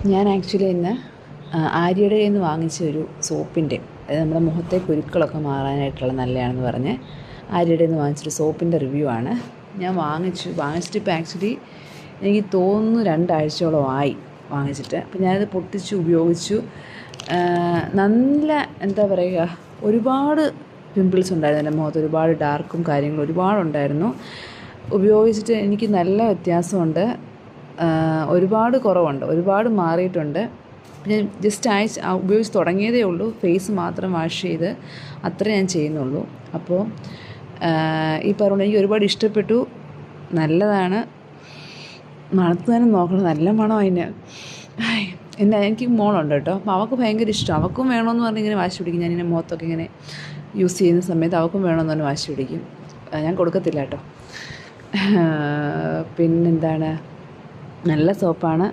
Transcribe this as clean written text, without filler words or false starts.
ഞാൻ ആക്ച്വലി ഇന്ന് ആര്യയുടെ കയ്യിൽ നിന്ന് വാങ്ങിച്ച ഒരു സോപ്പിൻ്റെ, അതായത് നമ്മുടെ മുഖത്തെ കുരുക്കളൊക്കെ മാറാനായിട്ടുള്ള നല്ലതാണെന്ന് പറഞ്ഞ് ആര്യയുടെ കയ്യിൽ നിന്ന് വാങ്ങിച്ചൊരു സോപ്പിൻ്റെ റിവ്യൂ ആണ്. ഞാൻ വാങ്ങിച്ചിട്ട് ഇപ്പോൾ ആക്ച്വലി എനിക്ക് തോന്നുന്നു 2 ആഴ്ചയോളമായി വാങ്ങിച്ചിട്ട്. അപ്പോൾ ഞാനത് പൊട്ടിച്ച് ഉപയോഗിച്ചു. നല്ല എന്താ പറയുക, ഒരുപാട് പിമ്പിൾസ് ഉണ്ടായിരുന്നു എൻ്റെ മുഖത്ത്, ഒരുപാട് ഡാർക്കും കാര്യങ്ങളും ഒരുപാടുണ്ടായിരുന്നു. ഉപയോഗിച്ചിട്ട് എനിക്ക് നല്ല വ്യത്യാസമുണ്ട്, ഒരുപാട് കുറവുണ്ട്, ഒരുപാട് മാറിയിട്ടുണ്ട്. ഞാൻ ജസ്റ്റ് ഉപയോഗിച്ച് തുടങ്ങിയതേ ഉള്ളൂ. ഫേസ് മാത്രം വാഷ് ചെയ്ത് അത്രേ ഞാൻ ചെയ്യുന്നുള്ളൂ. അപ്പോൾ ഈ പറഞ്ഞ എനിക്ക് ഒരുപാട് ഇഷ്ടപ്പെട്ടു. നല്ലതാണ്, മണത്ത് തന്നെ നോക്കണം, നല്ല മണം അതിന്. എനിക്ക് മോളുണ്ട് കേട്ടോ, അപ്പോൾ അവൾക്ക് ഭയങ്കര ഇഷ്ടം. അവൾക്കും വേണമെന്ന് പറഞ്ഞ് ഇങ്ങനെ വാശി പിടിക്കും. ഞാനിങ്ങനെ മുഖത്തൊക്കെ ഇങ്ങനെ യൂസ് ചെയ്യുന്ന സമയത്ത് അവൾക്കും വേണമെന്ന് പറഞ്ഞ് വാശി പിടിക്കും. ഞാൻ കൊടുക്കത്തില്ല കേട്ടോ. പിന്നെന്താണ്, നല്ല സോപ്പാണ്.